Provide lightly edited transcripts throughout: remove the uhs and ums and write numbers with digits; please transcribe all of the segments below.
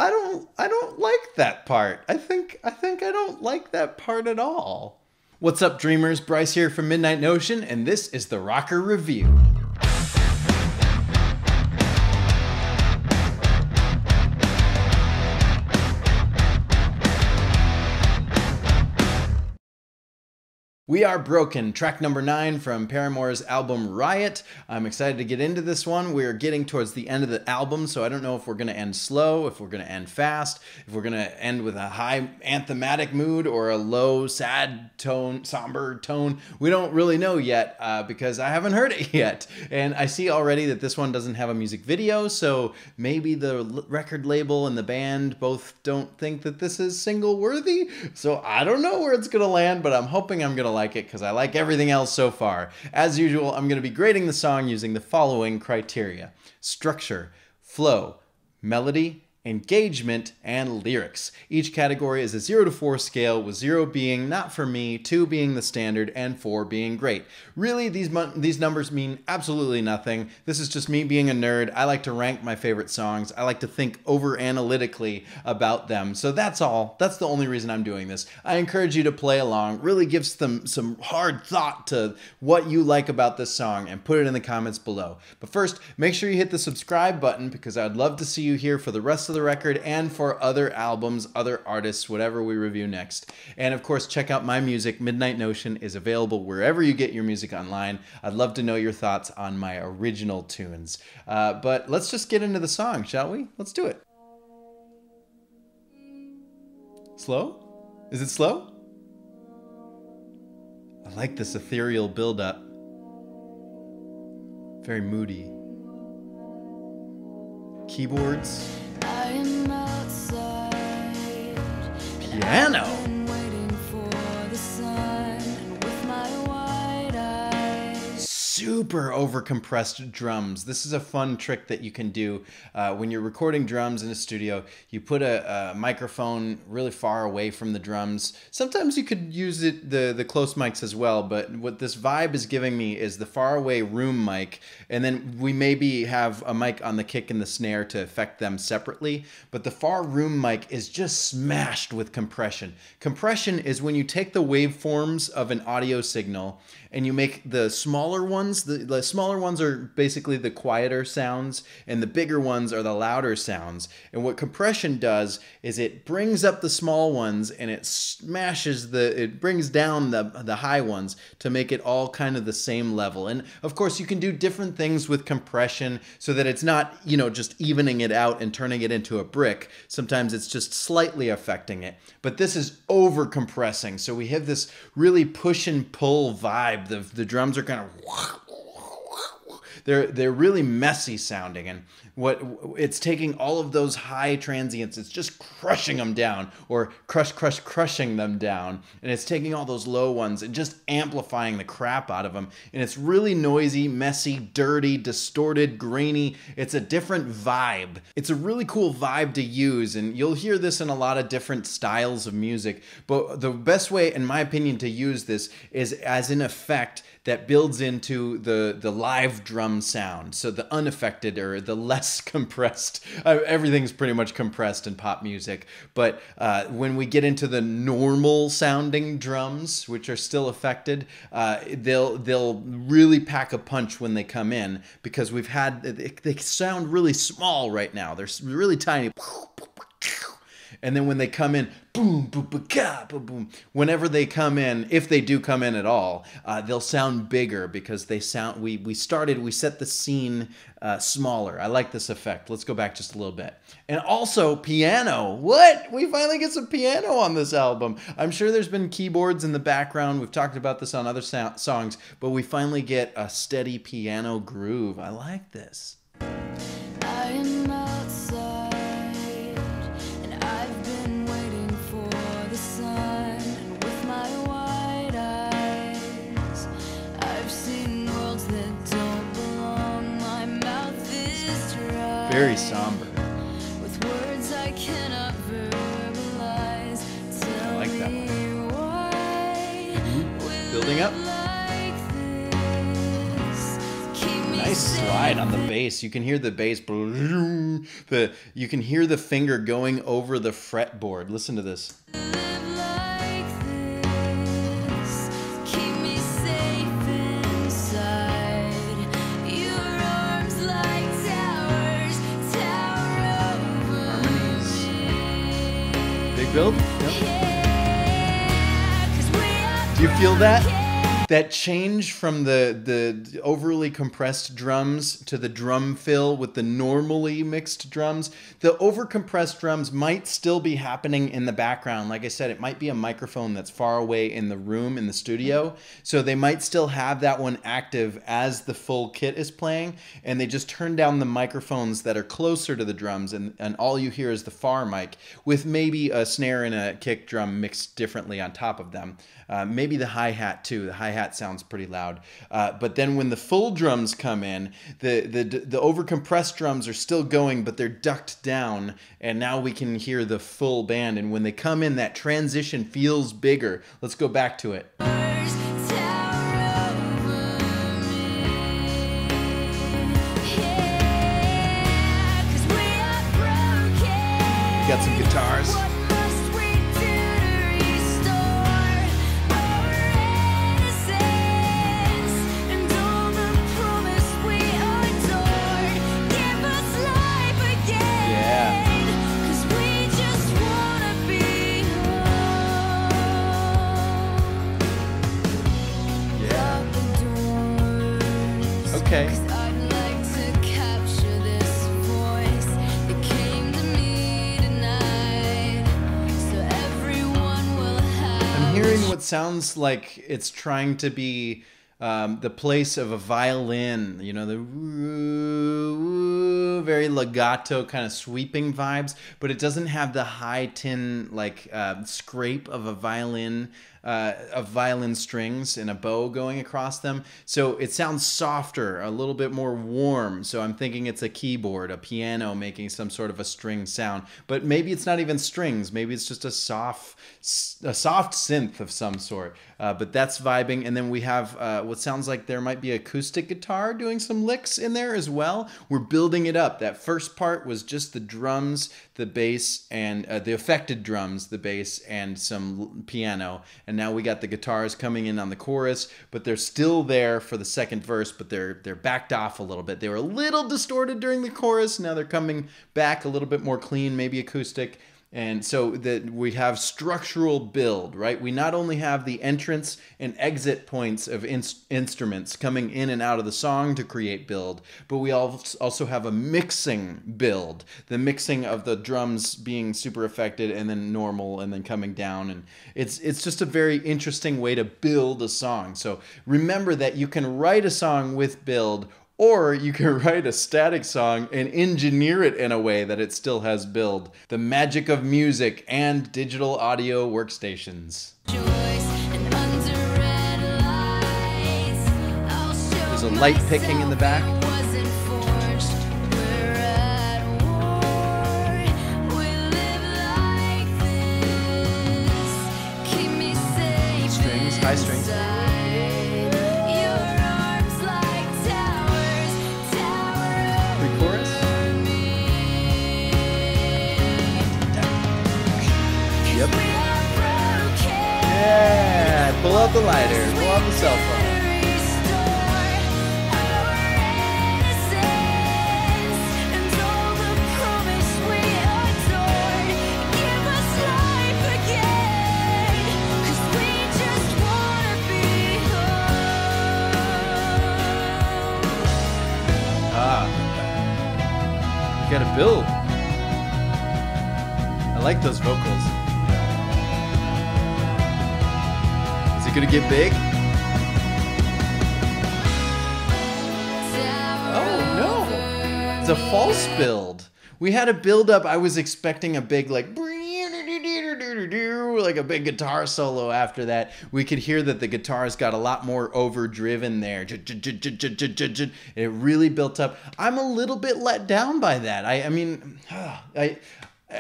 I don't like that part. I think I don't like that part at all. What's up, dreamers? Bryce here from Midnight Notion, and this is the Rocker Review. We Are Broken, track number 9 from Paramore's album Riot. I'm excited to get into this one. We're getting towards the end of the album, so I don't know if we're going to end slow, if we're going to end fast, if we're going to end with a high anthematic mood or a low, sad tone, somber tone. We don't really know yet because I haven't heard it yet. And I see already that this one doesn't have a music video, so maybe the record label and the band both don't think that this is single worthy. So I don't know where it's going to land, but I'm hoping I'm going to like it because I like everything else so far. As usual, I'm going to be grading the song using the following criteria: structure, flow, melody, engagement, and lyrics. Each category is a 0 to 4 scale, with 0 being not for me, 2 being the standard, and 4 being great. Really, these numbers mean absolutely nothing. This is just me being a nerd. I like to rank my favorite songs. I like to think over analytically about them. So that's all. That's the only reason I'm doing this. I encourage you to play along. Really give some hard thought to what you like about this song and put it in the comments below. But first, make sure you hit the subscribe button because I'd love to see you here for the rest of the record and for other albums, other artists, whatever we review next. And of course, check out my music. Midnight Notion is available wherever you get your music online. I'd love to know your thoughts on my original tunes. But let's just get into the song, shall we? Let's do it. Slow? Is it slow? I like this ethereal build-up. Very moody. Keyboards. Piano. Super overcompressed drums. This is a fun trick that you can do when you're recording drums in a studio. You put a microphone really far away from the drums. Sometimes you could use the close mics as well, but what this vibe is giving me is the far away room mic, and then we maybe have a mic on the kick and the snare to affect them separately, but the far room mic is just smashed with compression. Compression is when you take the waveforms of an audio signal and you make the smaller ones, the smaller ones are basically the quieter sounds, and the bigger ones are the louder sounds. And what compression does is it brings up the small ones and it smashes it brings down the high ones to make it all kind of the same level. And of course, you can do different things with compression so that it's not, you know, just evening it out and turning it into a brick. Sometimes it's just slightly affecting it. But this is over compressing. So we have this really push and pull vibe. The drums are kind of they're really messy sounding, and it's taking all of those high transients, it's just crushing them down, or crushing them down, and it's taking all those low ones and just amplifying the crap out of them. And it's really noisy, messy, dirty, distorted, grainy. It's a different vibe. It's a really cool vibe to use, and you'll hear this in a lot of different styles of music, but the best way, in my opinion, to use this is as an effect that builds into the live drum sound. So the unaffected or the less compressed, everything's pretty much compressed in pop music. But when we get into the normal sounding drums, which are still affected, they'll really pack a punch when they come in, because they sound really small right now. They're really tiny. And then when they come in, boom, boom, boom, boom, boom. Whenever they come in, if they do come in at all, they'll sound bigger because they sound. We set the scene smaller. I like this effect. Let's go back just a little bit. And also piano. What? We finally get some piano on this album. I'm sure there's been keyboards in the background. We've talked about this on other songs, but we finally get a steady piano groove. I like this. I am outside. Very somber. With words I cannot verbalize. I like that one. Building up. Nice slide on the bass. You can hear the bass. You can hear the finger going over the fretboard. Listen to this. Live like this, keep me safe inside. Your arms like towers, tower over Harmonies. me. Big build? Yep. Yeah, 'cause we are Do you feel that? broken. That change from the overly compressed drums to the drum fill with the normally mixed drums. The overcompressed drums might still be happening in the background. Like I said, it might be a microphone that's far away in the room, in the studio. So they might still have that one active as the full kit is playing. And they just turn down the microphones that are closer to the drums. And all you hear is the far mic with maybe a snare and a kick drum mixed differently on top of them. Maybe the hi-hat too. The hi-hat sounds pretty loud. But then when the full drums come in, the overcompressed drums are still going, but they're ducked down. And now we can hear the full band. And when they come in, that transition feels bigger. Let's go back to it. Tower over me. Yeah, 'cause we are broken. We got some guitars. What must we do to restore our innocence and all the promise we adored? Give us life again. Yeah. 'Cause we just wanna be home. Yeah. Lock the doors. Okay. 'Cause I'd like to capture this voice that came to me tonight, so everyone will have. I'm hearing what sounds like it's trying to be the place of a violin, you know, the very legato kind of sweeping vibes, but it doesn't have the high tin like scrape of a violin, of violin strings and a bow going across them. So it sounds softer, a little bit more warm. So I'm thinking it's a keyboard, a piano making some sort of a string sound, but maybe it's not even strings. Maybe it's just a soft synth of some sort. But that's vibing. And then we have what sounds like there might be acoustic guitar doing some licks in there as well. We're building it up. That first part was just the drums, the bass, and the affected drums, the bass, and some piano. And now we got the guitars coming in on the chorus, but they're still there for the second verse, but they're backed off a little bit. They were a little distorted during the chorus. Now they're coming back a little bit more clean, maybe acoustic. And so that we have structural build, right? We not only have the entrance and exit points of instruments coming in and out of the song to create build, but we also have a mixing build, the mixing of the drums being super affected and then normal and then coming down. And it's just a very interesting way to build a song. So remember that you can write a song with build, or you can write a static song and engineer it in a way that it still has build. The magic of music and digital audio workstations. There's a light picking in the back. Strings, high strings. Pre-chorus. Yep. Yeah. Pull out the lighter. Pull out the cell phone. You gotta build. I like those vocals. Is it gonna get big? Oh no! It's a false build. We had a build up. I was expecting a big like a big guitar solo after that. We could hear that the guitars got a lot more overdriven there. It really built up. I'm a little bit let down by that. I mean,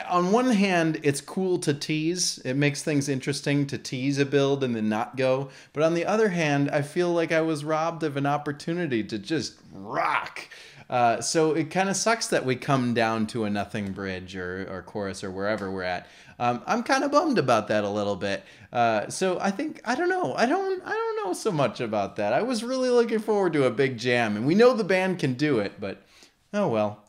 on one hand, it's cool to tease. It makes things interesting to tease a build and then not go. But on the other hand, I feel like I was robbed of an opportunity to just rock. So it kind of sucks that we come down to a nothing bridge or chorus or wherever we're at. I'm kind of bummed about that a little bit. So I think, I don't know. I don't know so much about that. I was really looking forward to a big jam, and we know the band can do it, but oh well.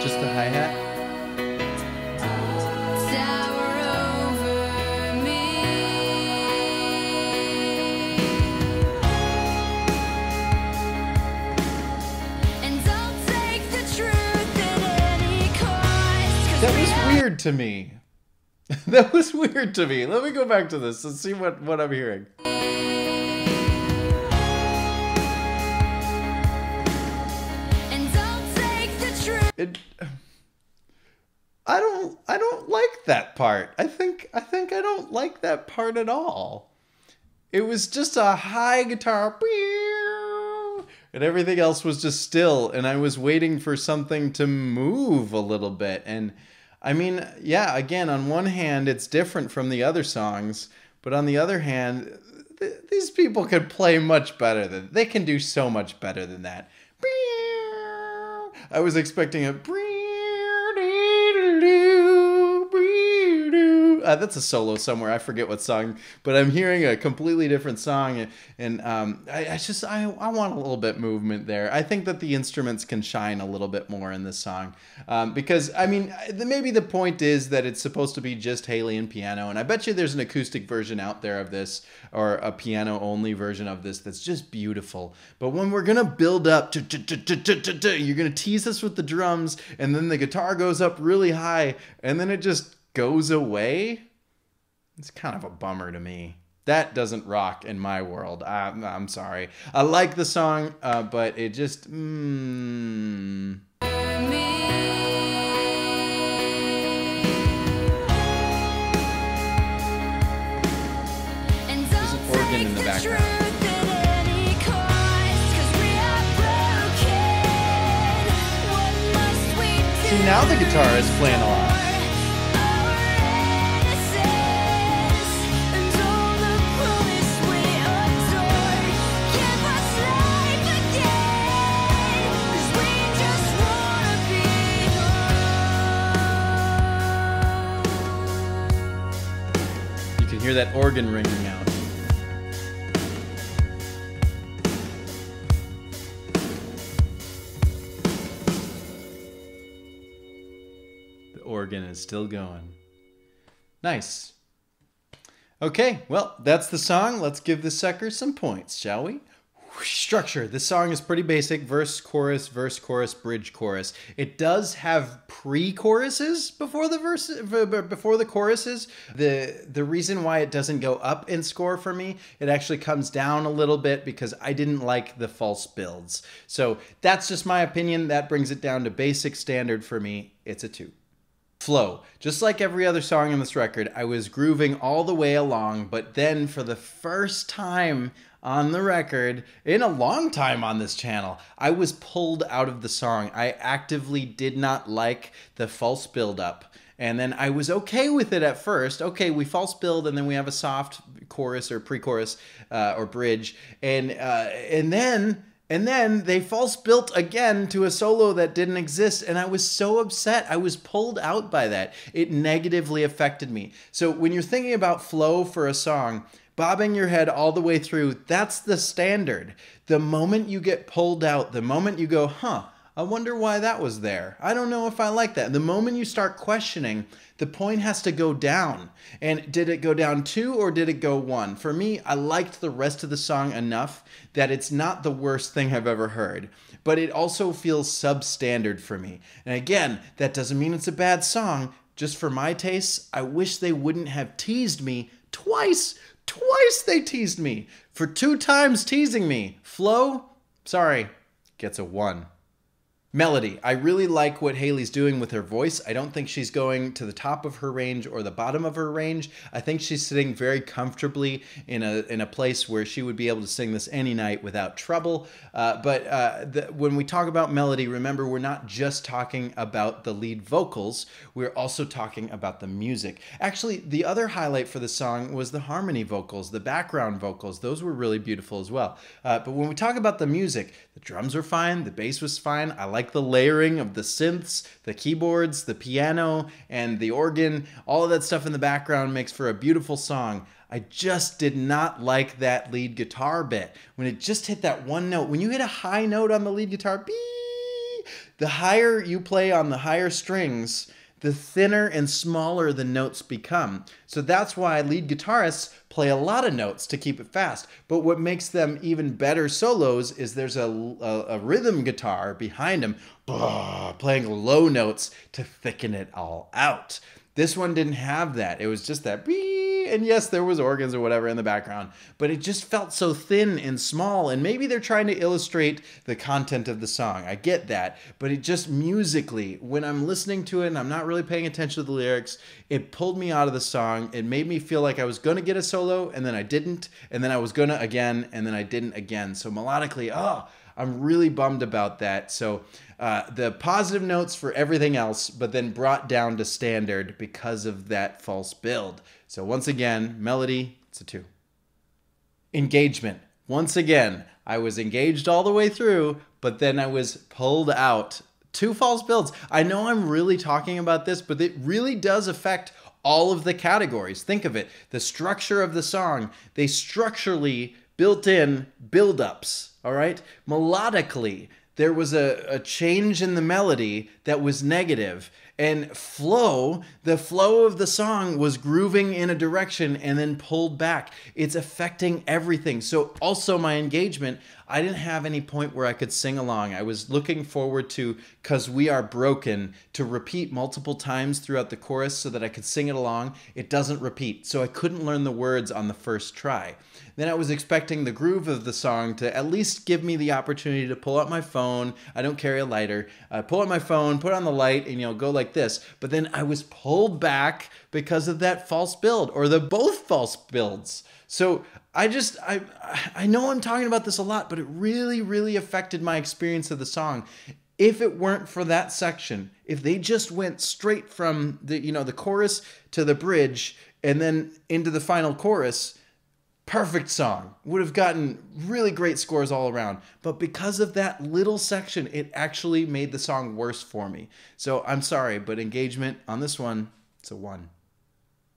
Just the hi-hat? That was weird to me. That was weird to me. Let me go back to this and see what I'm hearing. I don't like that part. I think I don't like that part at all. It was just a high guitar, and everything else was just still, and I was waiting for something to move a little bit. And I mean, yeah, again, on one hand, it's different from the other songs, but on the other hand, these people could play much better than, they can do so much better than that. I was expecting a that's a solo somewhere. I forget what song, but I'm hearing a completely different song, and I want a little bit movement there. I think that the instruments can shine a little bit more in this song, because I mean, maybe the point is that it's supposed to be just Haley and piano, and I bet you there's an acoustic version out there of this, or a piano only version of this that's just beautiful. But when we're gonna build up to, you're gonna tease us with the drums, and then the guitar goes up really high, and then it just goes away. It's kind of a bummer to me. That doesn't rock in my world. I'm sorry. I like the song, but it just This organ in the background. See, now the guitar is playing a lot. Hear that organ ringing out. The organ is still going. Nice. Okay, well, that's the song. Let's give the sucker some points, shall we? Structure. This song is pretty basic. Verse, chorus, bridge, chorus. It does have pre-choruses before the choruses. The reason why it doesn't go up in score for me, it actually comes down a little bit because I didn't like the false builds. So that's just my opinion. That brings it down to basic standard for me. It's a 2. Flow. Just like every other song on this record, I was grooving all the way along, but then for the first time on the record, in a long time on this channel, I was pulled out of the song. I actively did not like the false build-up. And then I was okay with it at first. Okay, we false build, and then we have a soft chorus or pre-chorus or bridge. And then they false built again to a solo that didn't exist, and I was so upset. I was pulled out by that. It negatively affected me. So when you're thinking about flow for a song, bobbing your head all the way through, that's the standard. The moment you get pulled out, the moment you go, huh, I wonder why that was there. I don't know if I like that. The moment you start questioning, the point has to go down. And did it go down 2 or did it go 1? For me, I liked the rest of the song enough that it's not the worst thing I've ever heard. But it also feels substandard for me. And again, that doesn't mean it's a bad song. Just for my tastes, I wish they wouldn't have teased me twice. Twice they teased me. For 2 times teasing me. Flow, sorry, gets a 1. Melody. I really like what Haley's doing with her voice. I don't think she's going to the top of her range or the bottom of her range. I think she's sitting very comfortably in a place where she would be able to sing this any night without trouble. When we talk about melody, remember, we're not just talking about the lead vocals. We're also talking about the music. Actually, the other highlight for the song was the harmony vocals, the background vocals. Those were really beautiful as well. But when we talk about the music, the drums were fine, the bass was fine. I like the layering of the synths, the keyboards, the piano, and the organ. All of that stuff in the background makes for a beautiful song. I just did not like that lead guitar bit. When it just hit that one note, when you hit a high note on the lead guitar, beep, the higher you play on the higher strings, the thinner and smaller the notes become. So that's why lead guitarists play a lot of notes to keep it fast. But what makes them even better solos is there's a rhythm guitar behind them playing low notes to thicken it all out. This one didn't have that. It was just that beep, and yes, there was organs or whatever in the background, but it just felt so thin and small, and maybe they're trying to illustrate the content of the song. I get that, but it just musically, when I'm listening to it and I'm not really paying attention to the lyrics, it pulled me out of the song. It made me feel like I was going to get a solo, and then I didn't, and then I was going to again, and then I didn't again. So melodically, I'm really bummed about that. So the positive notes for everything else, but then brought down to standard because of that false build. So once again, melody, it's a 2. Engagement. Once again, I was engaged all the way through, but then I was pulled out. 2 false builds. I know I'm really talking about this, but it really does affect all of the categories. Think of it. The structure of the song, they structurally built in build-ups, all right? Melodically, there was a change in the melody that was negative. And flow, the flow of the song was grooving in a direction and then pulled back. It's affecting everything. So also my engagement, I didn't have any point where I could sing along. I was looking forward to "'Cause We Are Broken" to repeat multiple times throughout the chorus so that I could sing it along. It doesn't repeat, so I couldn't learn the words on the first try. Then I was expecting the groove of the song to at least give me the opportunity to pull out my phone. I don't carry a lighter. Pull out my phone, put on the light, and go like this. But then I was pulled back because of that false build, or the both false builds. So I know I'm talking about this a lot, but it really, really affected my experience of the song. If it weren't for that section, if they just went straight from the chorus to the bridge and then into the final chorus, perfect song. Would have gotten really great scores all around. But because of that little section, it actually made the song worse for me. So I'm sorry, but engagement on this one, it's a 1.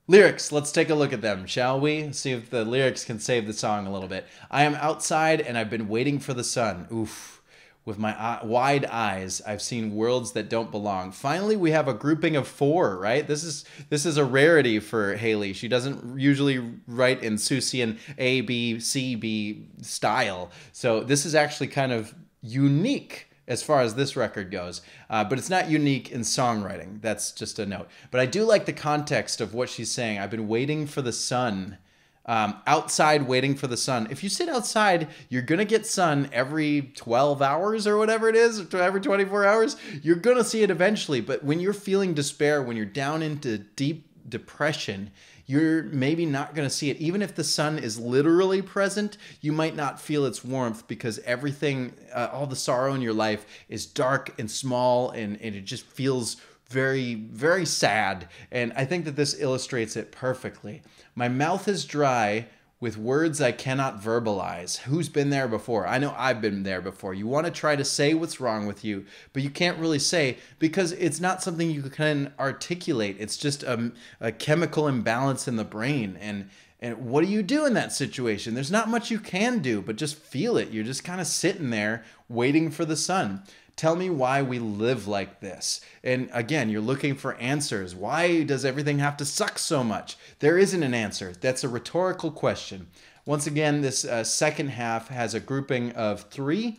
Lyrics, let's take a look at them, shall we? See if the lyrics can save the song a little bit. I am outside and I've been waiting for the sun. Oof. With my wide eyes, I've seen worlds that don't belong. Finally, we have a grouping of 4, right? This is a rarity for Haley. She doesn't usually write in Seussian A, B, C, B style. So this is actually kind of unique as far as this record goes. But it's not unique in songwriting. That's just a note. But I do like the context of what she's saying. I've been waiting for the sun. Outside waiting for the sun. If you sit outside, you're going to get sun every 12 hours or whatever it is, every 24 hours. You're going to see it eventually. But when you're feeling despair, when you're down into deep depression, you're maybe not going to see it. Even if the sun is literally present, you might not feel its warmth because everything, all the sorrow in your life is dark and small, and it just feels very, very sad. And I think that this illustrates it perfectly. My mouth is dry with words I cannot verbalize. Who's been there before? I know I've been there before. You want to try to say what's wrong with you, but you can't really say because it's not something you can articulate. It's just a chemical imbalance in the brain. And what do you do in that situation? There's not much you can do, but just feel it. You're just kind of sitting there waiting for the sun. Tell me why we live like this. And again, you're looking for answers. Why does everything have to suck so much? There isn't an answer. That's a rhetorical question. Once again, this second half has a grouping of 3.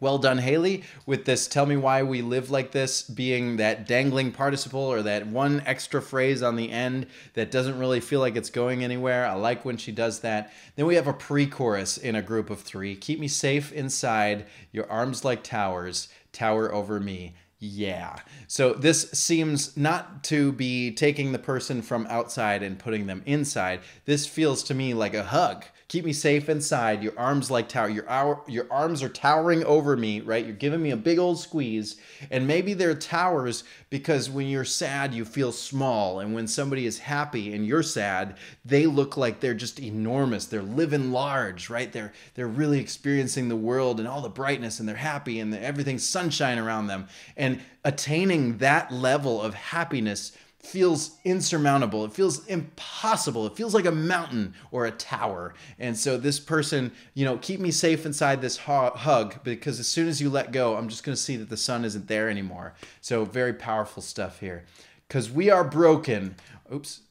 Well done, Haley, with this "tell me why we live like this" being that dangling participle or that one extra phrase on the end that doesn't really feel like it's going anywhere. I like when she does that. Then we have a pre-chorus in a group of 3. Keep me safe inside, your arms like towers. tower over me. Yeah. So this seems not to be taking the person from outside and putting them inside. This feels to me like a hug. Keep me safe inside. Your arms like tower. Your arms are towering over me, right? You're giving me a big old squeeze. And maybe they're towers because when you're sad, you feel small. And when somebody is happy and you're sad, they look like they're just enormous. They're living large, right? They're really experiencing the world and all the brightness, and they're happy and everything's sunshine around them. And attaining that level of happiness feels insurmountable. It feels impossible. It feels like a mountain or a tower. And so this person, keep me safe inside this hug, because as soon as you let go, I'm just going to see that the sun isn't there anymore. So very powerful stuff here. Because we are broken.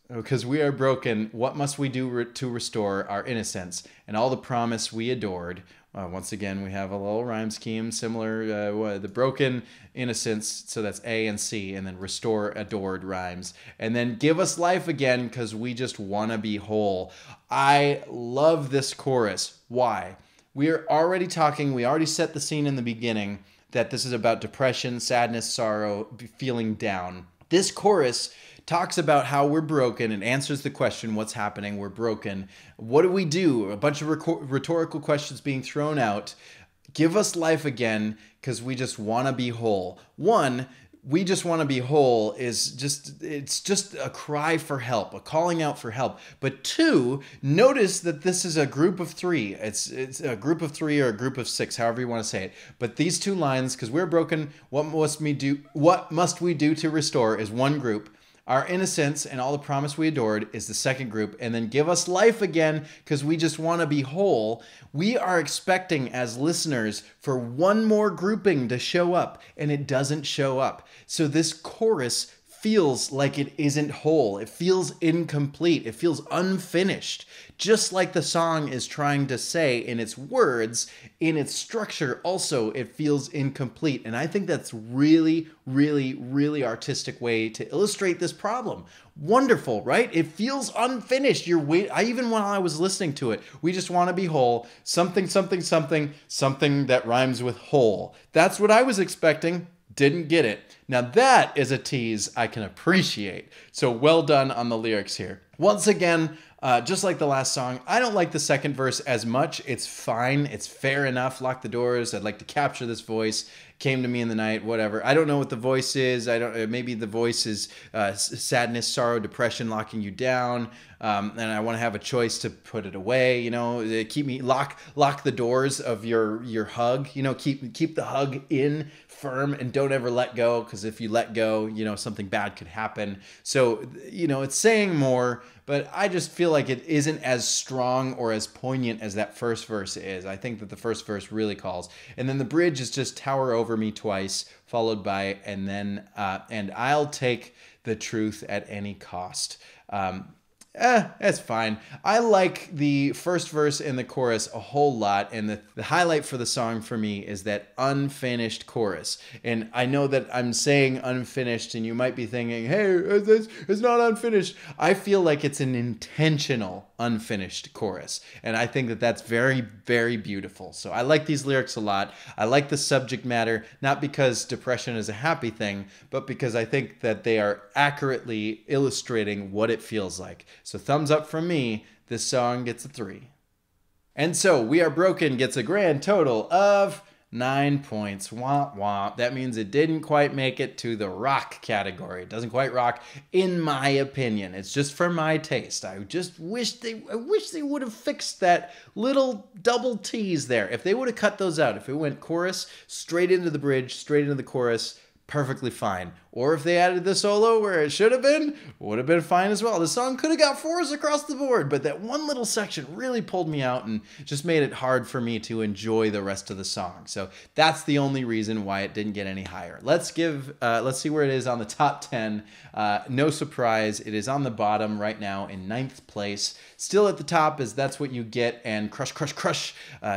Because we are broken, what must we do to restore our innocence and all the promise we adored? Once again, we have a little rhyme scheme similar. The broken innocence, so that's A and C, and then restore adored rhymes. And then give us life again because we just want to be whole. I love this chorus. Why? We already set the scene in the beginning that this is about depression, sadness, sorrow, feeling down. This chorus talks about how we're broken and answers the question, what's happening? We're broken. What do we do? A bunch of rhetorical questions being thrown out. Give us life again because we just want to be whole. One, we just want to be whole it's just a cry for help, a calling out for help. But two, notice that this is a group of three. It's a group of three or a group of six, however you want to say it. But these two lines, because we're broken, what must we do to restore, is one group. Our innocence and all the promise we adored is the second group. And then give us life again because we just want to be whole. We are expecting as listeners for one more grouping to show up, and it doesn't show up. So this chorus feels like it isn't whole. It feels incomplete. It feels unfinished. Just like the song is trying to say in its words, in its structure also, it feels incomplete. And I think that's really, really, really artistic way to illustrate this problem. Wonderful, right? It feels unfinished. Even when I was listening to it, we just want to be whole. Something, something, something, something that rhymes with whole. That's what I was expecting. Didn't get it. Now that is a tease I can appreciate. So well done on the lyrics here. Once again, just like the last song, I don't like the second verse as much. It's fine. It's fair enough. Lock the doors. I'd like to capture this voice. Came to me in the night, whatever. I don't know what the voice is. Maybe the voice is sadness, sorrow, depression, locking you down. And I want to have a choice to put it away. Keep me lock the doors of your hug. Keep the hug in firm and don't ever let go, because if you let go, something bad could happen. So it's saying more, but I just feel like it isn't as strong or as poignant as that first verse is. I think that the first verse really calls, and then the bridge is just tower over me twice, followed by and then and I'll take the truth at any cost. It's fine. I like the first verse and the chorus a whole lot, and the highlight for the song for me is that unfinished chorus. And I know that I'm saying unfinished, and you might be thinking, hey, it's not unfinished. I feel like it's an intentional unfinished chorus, and I think that that's very, very beautiful. So I like these lyrics a lot. I like the subject matter, not because depression is a happy thing, but because I think that they are accurately illustrating what it feels like. So thumbs up from me. This song gets a 3. And so We Are Broken gets a grand total of 9 points. Womp womp. That means it didn't quite make it to the rock category. It doesn't quite rock, in my opinion. It's just for my taste. I wish they would have fixed that little double T's there. If they would have cut those out, if it went chorus straight into the bridge, straight into the chorus, perfectly fine. Or if they added the solo where it should have been, would have been fine as well. The song could have got 4s across the board, but that one little section really pulled me out and just made it hard for me to enjoy the rest of the song. So that's the only reason why it didn't get any higher. Let's see where it is on the top 10. No surprise, it is on the bottom right now in 9th place. Still at the top, as that's what you get, and Crush Crush Crush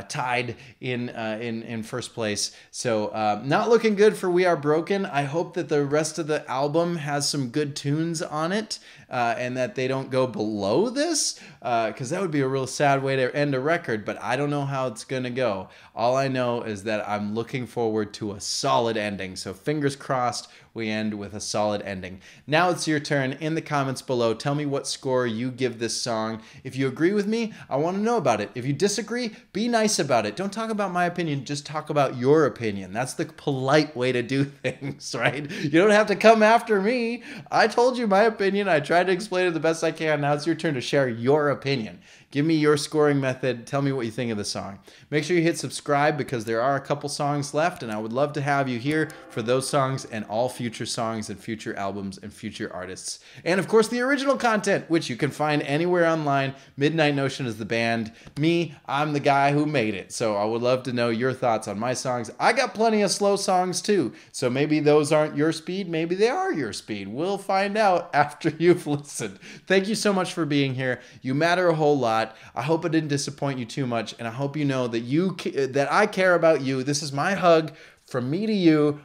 tied in first place. So not looking good for We Are Broken. I hope that the rest of the album has some good tunes on it. and that they don't go below this, because that would be a real sad way to end a record, but I don't know how it's going to go. All I know is that I'm looking forward to a solid ending. So fingers crossed we end with a solid ending. Now it's your turn. In the comments below, tell me what score you give this song. If you agree with me, I want to know about it. If you disagree, be nice about it. Don't talk about my opinion, just talk about your opinion. That's the polite way to do things, right? You don't have to come after me. I told you my opinion. I tried to explain it the best I can. Now it's your turn to share your opinion. Give me your scoring method. Tell me what you think of the song. Make sure you hit subscribe because there are a couple songs left, and I would love to have you here for those songs and all future songs and future albums and future artists. And of course, the original content, which you can find anywhere online. Midnight Notion is the band. Me, I'm the guy who made it. So I would love to know your thoughts on my songs. I got plenty of slow songs too. So maybe those aren't your speed. Maybe they are your speed. We'll find out after you've listened. Thank you so much for being here. You matter a whole lot. I hope I didn't disappoint you too much, and I hope you know that I care about you. This is my hug from me to you,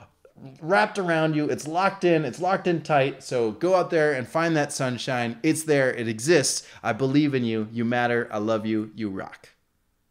wrapped around you. It's locked in tight. So go out there and find that sunshine. It's there. It exists. I believe in you. You matter. I love you. You rock.